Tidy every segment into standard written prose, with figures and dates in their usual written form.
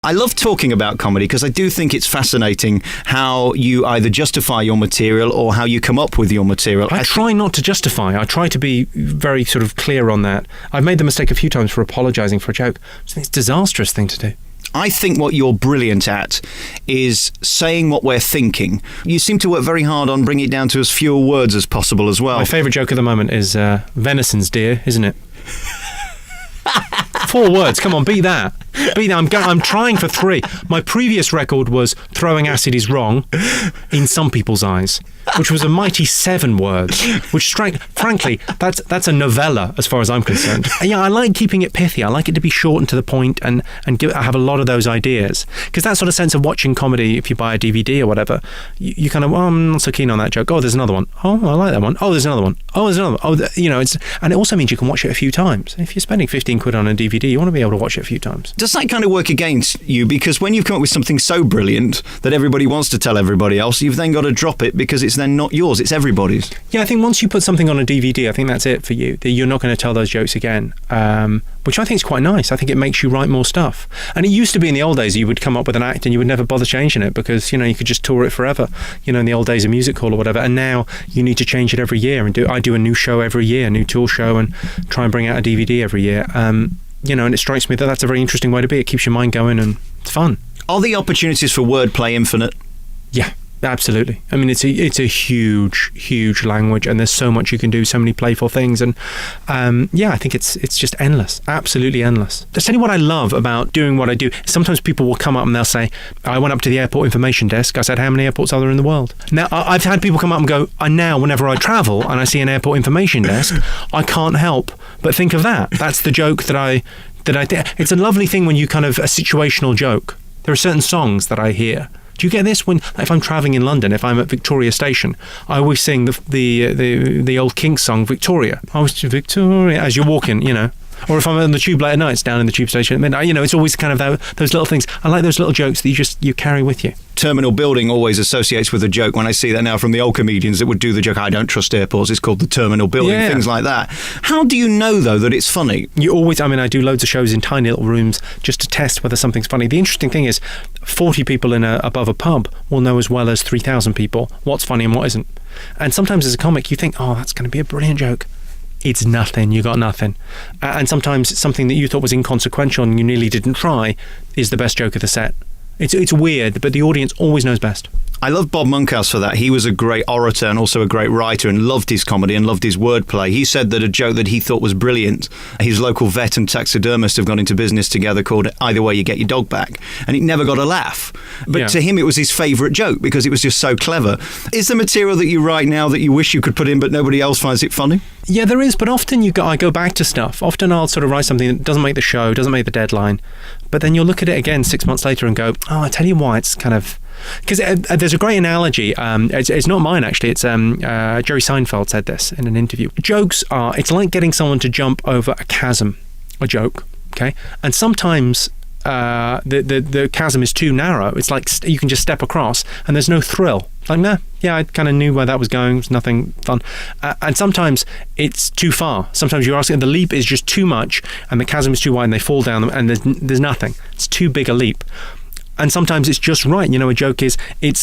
I love talking about comedy because I do think it's fascinating how you either justify your material or how you come up with your material. I try not to justify. I try to be very sort of clear on that. I've made the mistake a few times for apologising for a joke. I think it's a disastrous thing to do. I think what you're brilliant at is saying what we're thinking. You seem to work very hard on bringing it down to as fewer words as possible as well. My favourite joke at the moment is venison's dear, isn't it? 4 words. Come on, beat that. I'm trying for 3. My previous record was throwing acid is wrong in some people's eyes, which was a mighty 7 words, which frankly, that's a novella as far as I'm concerned. And yeah, I like keeping it pithy. I like it to be short and to the point and I have a lot of those ideas. Because that sort of sense of watching comedy, if you buy a DVD or whatever, you kind of, I'm not so keen on that joke. Oh, there's another one. Oh, I like that one. Oh, there's another one. Oh, there's another one. Oh, and it also means you can watch it a few times. If you're spending 15 quid on a DVD, you want to be able to watch it a few times. Does that kind of work against you? Because when you've come up with something so brilliant that everybody wants to tell everybody else, you've then got to drop it because it's then not yours, it's everybody's. Yeah, I think once you put something on a DVD, I think that's it for you. You're not going to tell those jokes again, which I think is quite nice. I think it makes you write more stuff. And it used to be in the old days, you would come up with an act and you would never bother changing it because, you could just tour it forever, in the old days of music hall or whatever. And now you need to change it every year. And I do a new show every year, a new tour show, and try and bring out a DVD every year. And it strikes me that that's a very interesting way to be. It keeps your mind going and it's fun. Are the opportunities for wordplay infinite? Yeah, absolutely. I mean, it's a huge, huge language, and there's so much you can do, so many playful things, and I think it's just endless, absolutely endless. That's only what I love about doing what I do. Sometimes people will come up and they'll say, I went up to the airport information desk. I said, how many airports are there in the world? Now, I've had people come up and go, now whenever I travel and I see an airport information desk, I can't help but think of that. That's the joke that I it's a lovely thing when you kind of a situational joke. There are certain songs that I hear. Do you get this? If I'm travelling in London, if I'm at Victoria Station, I always sing the old Kinks song, Victoria. I was to Victoria as you're walking, Or if I'm on the tube late at night, it's down in the tube station at midnight. It's always kind of those little things. I like those little jokes that you carry with you. Terminal building always associates with a joke. When I see that now from the old comedians that would do the joke, I don't trust airports, it's called the terminal building, things like that. How do you know, though, that it's funny? I do loads of shows in tiny little rooms just to test whether something's funny. The interesting thing is 40 people above a pub will know as well as 3,000 people what's funny and what isn't. And sometimes as a comic, you think, oh, that's going to be a brilliant joke. It's nothing. You got nothing. And sometimes something that you thought was inconsequential and you nearly didn't try is the best joke of the set. It's weird, but the audience always knows best. I love Bob Monkhouse for that. He was a great orator and also a great writer and loved his comedy and loved his wordplay. He said that a joke that he thought was brilliant, his local vet and taxidermist have gone into business together called Either Way You Get Your Dog Back, and it never got a laugh. But to him it was his favourite joke because it was just so clever. Is there material that you write now that you wish you could put in but nobody else finds it funny? Yeah, there is, but often I go back to stuff. Often I'll sort of write something that doesn't make the show, doesn't make the deadline, but then you'll look at it again 6 months later and go, oh, I tell you why, it's kind of... Because there's a great analogy. It's not mine, actually. It's Jerry Seinfeld said this in an interview. Jokes it's like getting someone to jump over a chasm, a joke, okay? And sometimes the chasm is too narrow. It's like you can just step across and there's no thrill. Like, nah, yeah, I kind of knew where that was going. It was nothing fun. And sometimes it's too far. Sometimes you're asking, the leap is just too much and the chasm is too wide and they fall down and there's nothing. It's too big a leap. And sometimes it's just right. A joke is, you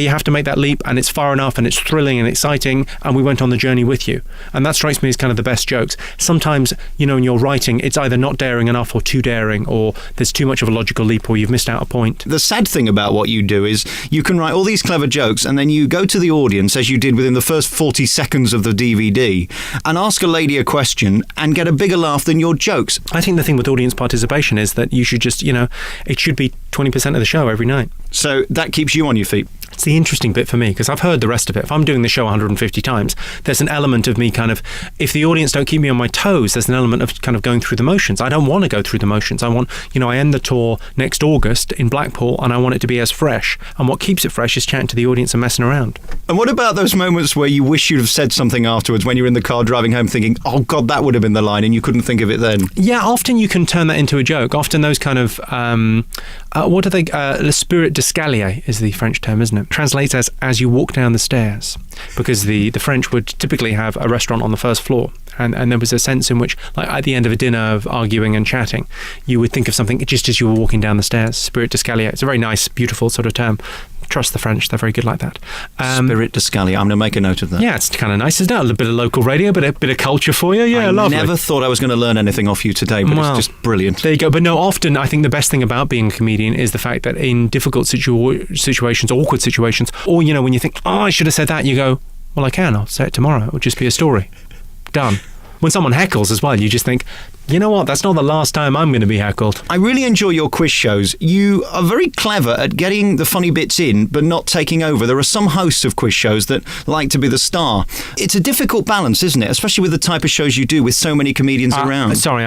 have to make that leap and it's far enough and it's thrilling and exciting and we went on the journey with you. And that strikes me as kind of the best jokes. Sometimes, in your writing, it's either not daring enough or too daring, or there's too much of a logical leap or you've missed out a point. The sad thing about what you do is you can write all these clever jokes and then you go to the audience, as you did within the first 40 seconds of the DVD, and ask a lady a question and get a bigger laugh than your jokes. I think the thing with audience participation is that you should just, it should be 20% of the show every night. So that keeps you on your feet. It's the interesting bit for me because I've heard the rest of it. If I'm doing the show 150 times, there's an element of me kind of, if the audience don't keep me on my toes, there's an element of kind of going through the motions. I don't want to go through the motions. I want, I end the tour next August in Blackpool and I want it to be as fresh. And what keeps it fresh is chatting to the audience and messing around. And what about those moments where you wish you'd have said something afterwards when you're in the car driving home thinking, oh God, that would have been the line and you couldn't think of it then? Yeah, often you can turn that into a joke. Often those kind of, the spirit d'escalier is the French term, isn't it? Translates as you walk down the stairs, because the French would typically have a restaurant on the first floor. And there was a sense in which, like at the end of a dinner of arguing and chatting, you would think of something just as you were walking down the stairs. Spirit d'escalier. It's a very nice, beautiful sort of term. Trust the French, they're very good like that. Spirit d'escalier. I'm going to make a note of that. Yeah, it's kind of nice, isn't it? A little bit of local radio, but a bit of culture for you. Yeah, lovely. I never thought I was going to learn anything off you today, but it's just brilliant. There you go. But no, often I think the best thing about being a comedian is the fact that in difficult situations, awkward situations, or, when you think, I should have said that, you go, well, I'll say it tomorrow. It'll just be a story. Done. When someone heckles as well, you just think, you know what, that's not the last time I'm going to be heckled. I really enjoy your quiz shows. You are very clever at getting the funny bits in, but not taking over. There are some hosts of quiz shows that like to be the star. It's a difficult balance, isn't it? Especially with the type of shows you do with so many comedians around. Sorry,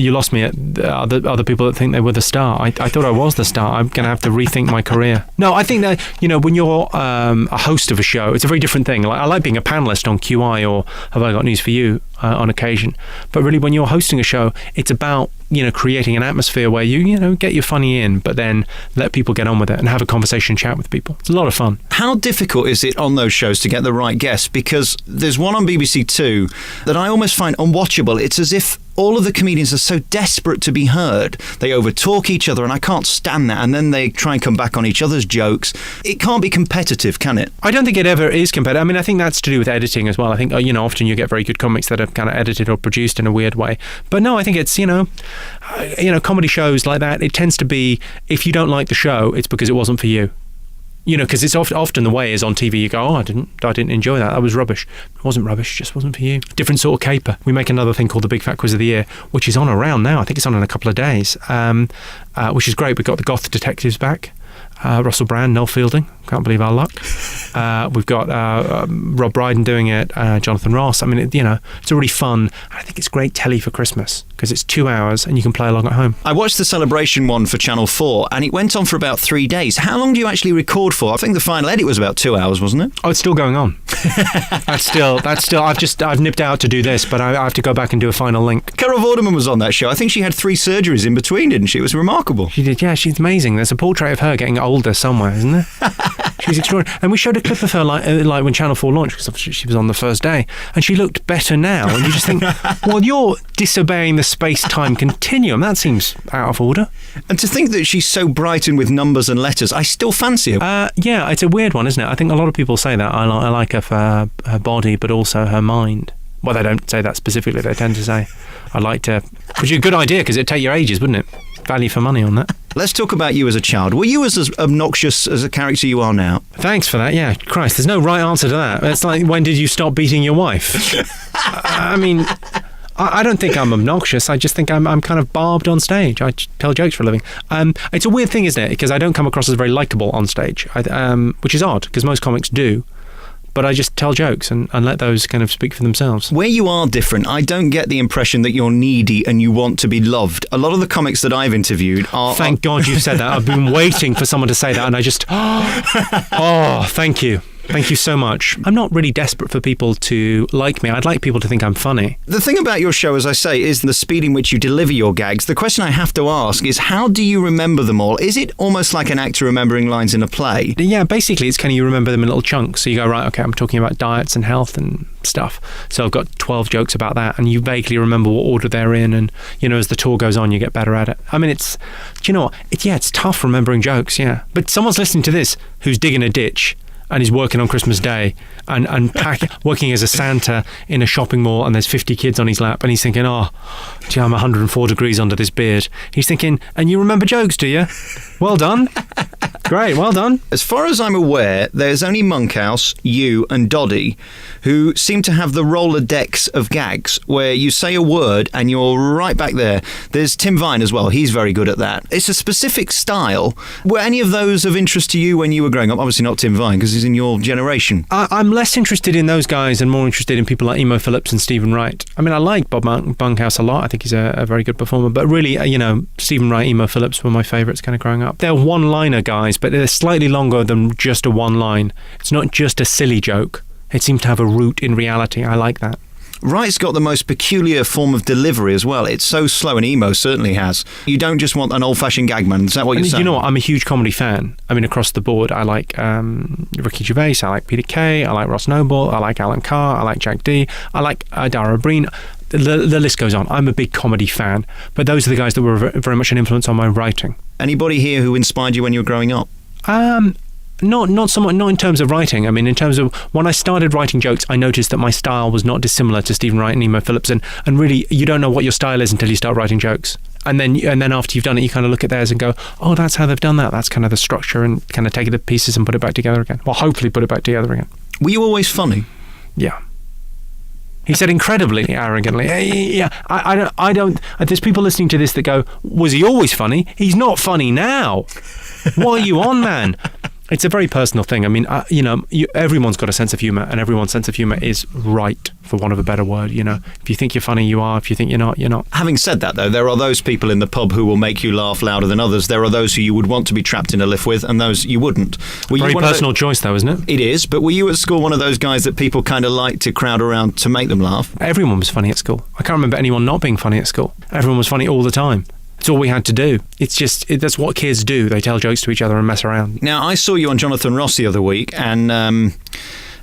you lost me at other people that think they were the star. I thought I was the star. I'm going to have to rethink my career. No, I think that, when you're a host of a show, it's a very different thing. Like, I like being a panellist on QI or Have I Got News for You on occasion. But really, when you're hosting a show, it's about creating an atmosphere where you get your funny in, but then let people get on with it and have a conversation, chat with people. It's a lot of fun. How difficult is it on those shows to get the right guests? Because there's one on BBC Two that I almost find unwatchable. It's as if all of the comedians are so desperate to be heard. They overtalk each other, and I can't stand that. And then they try and come back on each other's jokes. It can't be competitive, can it? I don't think it ever is competitive. I mean, I think that's to do with editing as well. I think, often you get very good comics that are kind of edited or produced in a weird way. But no, I think it's, comedy shows like that, it tends to be, if you don't like the show, it's because it wasn't for you. Because it's often the way is on TV, you go, I didn't enjoy that. That was rubbish. It wasn't rubbish, it just wasn't for you. Different sort of caper. We make another thing called the Big Fat Quiz of the Year, which is on around now. I think it's on in a couple of days, which is great. We've got the Goth detectives back. Russell Brand, Noel Fielding. Can't believe our luck. We've got Rob Brydon doing it, Jonathan Ross. I mean, it's already fun. I think it's great telly for Christmas because it's 2 hours and you can play along at home. I watched the celebration one for Channel 4 and it went on for about 3 days. How long do you actually record for? I think the final edit was about 2 hours, wasn't it? Oh, it's still going on. That's still. I've nipped out to do this, but I have to go back and do a final link. Carol Vorderman was on that show. I think she had 3 surgeries in between, didn't she? It was remarkable. She did, yeah. She's amazing. There's a portrait of her getting older somewhere, isn't there? She's extraordinary. And we showed a clip of her like when Channel 4 launched, because she was on the first day, and she looked better now. And you just think, well, you're disobeying the space-time continuum. That seems out of order. And to think that she's so bright and with numbers and letters, I still fancy her. Yeah, it's a weird one, isn't it? I think a lot of people say that. I like her for her body, but also her mind. Well, they don't say that specifically. They tend to say, I'd like to... Which is a good idea, because it'd take your ages, wouldn't it? Value for money on that. Let's talk about you as a child. Were you as obnoxious as a character you are now? Thanks for that. Yeah, Christ, there's no right answer to that. It's like, when did you stop beating your wife? I mean, I don't think I'm obnoxious. I just think I'm kind of barbed on stage. I tell jokes for a living. It's a weird thing, isn't it? Because I don't come across as very likeable on stage, which is odd, because most comics do. But I just tell jokes and let those kind of speak for themselves. Where you are different, I don't get the impression that you're needy and you want to be loved. A lot of the comics that I've interviewed are... Thank God you said that. I've been waiting for someone to say that, and I just... Oh, thank you. Thank you so much. I'm not really desperate for people to like me. I'd like people to think I'm funny. The thing about your show, as I say, is the speed in which you deliver your gags. The question I have to ask is, how do you remember them all? Is it almost like an actor remembering lines in a play? Yeah, basically it's kind of, you remember them in little chunks. So you go, right, okay, I'm talking about diets and health and stuff. So I've got 12 jokes about that, and you vaguely remember what order they're in, and, as the tour goes on, you get better at it. I mean, do you know what? It's tough remembering jokes, yeah. But someone's listening to this who's digging a ditch and he's working on Christmas Day and working as a Santa in a shopping mall, and there's 50 kids on his lap, and he's thinking, oh, gee, I'm 104 degrees under this beard. He's thinking, and you remember jokes, do you? Well done. Great, well done. As far as I'm aware, there's only Monkhouse, you and Doddy who seem to have the Rolodex of gags, where you say a word and you're right back there. There's Tim Vine as well. He's very good at that. It's a specific style. Were any of those of interest to you when you were growing up? Obviously not Tim Vine, because he's in your generation. I'm less interested in those guys and more interested in people like Emo Phillips and Stephen Wright. I mean, I like Bob Monkhouse a lot. I think he's a very good performer. But really, Stephen Wright, Emo Phillips were my favourites kind of growing up. They're one-liner guys, but they're slightly longer than just a one line. It's not just a silly joke. It seems to have a root in reality. I like that. Wright's got the most peculiar form of delivery as well. It's so slow, and Emo certainly has. You don't just want an old-fashioned gag man. Is that what you're saying? You know what? I'm a huge comedy fan. I mean, across the board. I like Ricky Gervais. I like Peter Kay. I like Ross Noble. I like Alan Carr. I like Jack Dee. I like Dara Breen. The list goes on. I'm a big comedy fan. But those are the guys that were very much an influence on my writing. Anybody here who inspired you when you were growing up? Not somewhat, not in terms of writing. I mean, in terms of when I started writing jokes, I noticed that my style was not dissimilar to Stephen Wright and Emo Phillips, and really, you don't know what your style is until you start writing jokes. And then after you've done it, you kind of look at theirs and go, oh, that's how they've done that. That's kind of the structure, and kind of take it to pieces and put it back together again. Well, hopefully put it back together again. Were you always funny? Yeah. He said incredibly arrogantly. Yeah, I don't. There's people listening to this that go, was he always funny? He's not funny now. What are you on, man? It's a very personal thing. I mean, everyone's got a sense of humour, and everyone's sense of humour is right, for want of a better word. If you think you're funny, you are. If you think you're not, you're not. Having said that, though, there are those people in the pub who will make you laugh louder than others. There are those who you would want to be trapped in a lift with, and those you wouldn't. Very personal choice, though, isn't it? It is, but were you at school one of those guys that people kind of like to crowd around to make them laugh? Everyone was funny at school. I can't remember anyone not being funny at school. Everyone was funny all the time. It's all we had to do. It's just, that's what kids do. They tell jokes to each other and mess around. Now, I saw you on Jonathan Ross the other week, and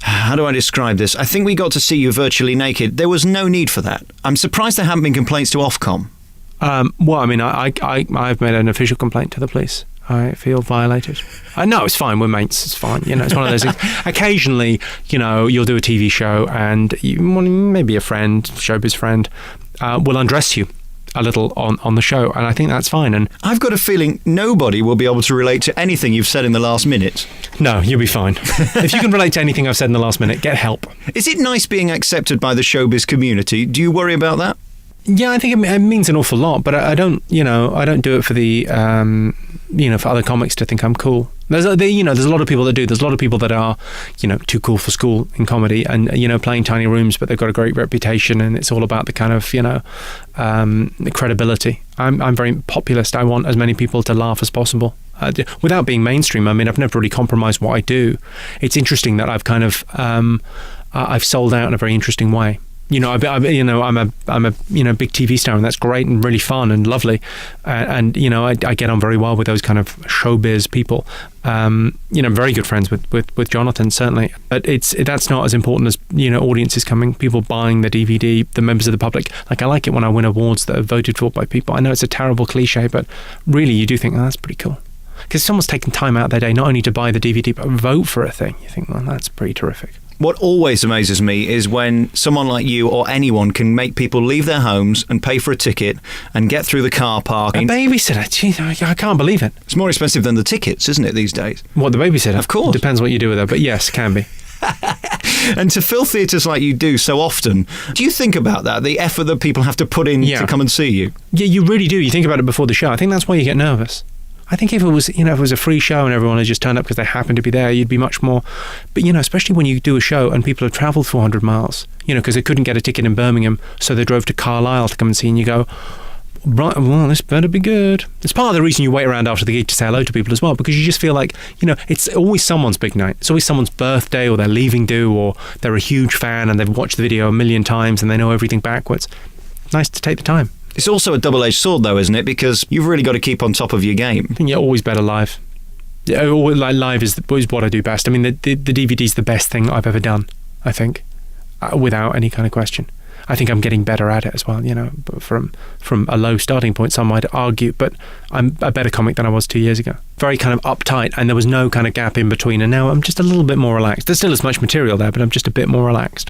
how do I describe this? I think we got to see you virtually naked. There was no need for that. I'm surprised there haven't been complaints to Ofcom. Well, I mean, I've made an official complaint to the police. I feel violated. No, it's fine. We're mates. It's fine. It's one of those things. Occasionally, you'll do a TV show, and maybe a friend, showbiz friend, will undress you a little on the show, and I think that's fine. And I've got a feeling nobody will be able to relate to anything you've said in the last minute. No, you'll be fine. If you can relate to anything I've said in the last minute, get help. Is it nice being accepted by the showbiz community? Do you worry about that? Yeah, I think it means an awful lot, but I don't do it for the for other comics to think I'm cool. There's a lot of people that do. There's a lot of people that are, too cool for school in comedy, and playing tiny rooms, but they've got a great reputation, and it's all about the kind of the credibility. I'm very populist. I want as many people to laugh as possible, without being mainstream. I mean, I've never really compromised what I do. It's interesting that I've kind of I've sold out in a very interesting way. I'm a big TV star, and that's great and really fun and lovely, and I get on very well with those kind of showbiz people. I'm very good friends with Jonathan, certainly, but that's not as important as audiences coming, people buying the DVD, the members of the public. Like, I like it when I win awards that are voted for by people. I know it's a terrible cliche, but really you do think, oh, that's pretty cool, because someone's taken time out of their day not only to buy the DVD but vote for a thing. You think, well, that's pretty terrific. What always amazes me is when someone like you or anyone can make people leave their homes and pay for a ticket and get through the car park. A babysitter? Gee, I can't believe it. It's more expensive than the tickets, isn't it, these days? What, the babysitter? Of course. Depends what you do with her, but yes, can be. And to fill theatres like you do so often, do you think about that, the effort that people have to put in to come and see you? Yeah, you really do. You think about it before the show. I think that's why you get nervous. I think if it was, if it was a free show and everyone had just turned up because they happened to be there, you'd be much more. But, especially when you do a show and people have travelled 400 miles, because they couldn't get a ticket in Birmingham, so they drove to Carlisle to come and see, and you go, right, well, this better be good. It's part of the reason you wait around after the gig to say hello to people as well, because you just feel like, it's always someone's big night. It's always someone's birthday, or they're leaving do, or they're a huge fan and they've watched the video a million times and they know everything backwards. Nice to take the time. It's also a double-edged sword, though, isn't it? Because you've really got to keep on top of your game. I think you're always better live. Live is what I do best. I mean, the DVD's the best thing I've ever done, I think, without any kind of question. I think I'm getting better at it as well, but from a low starting point, some might argue, but I'm a better comic than I was 2 years ago. Very kind of uptight, and there was no kind of gap in between, and now I'm just a little bit more relaxed. There's still as much material there, but I'm just a bit more relaxed.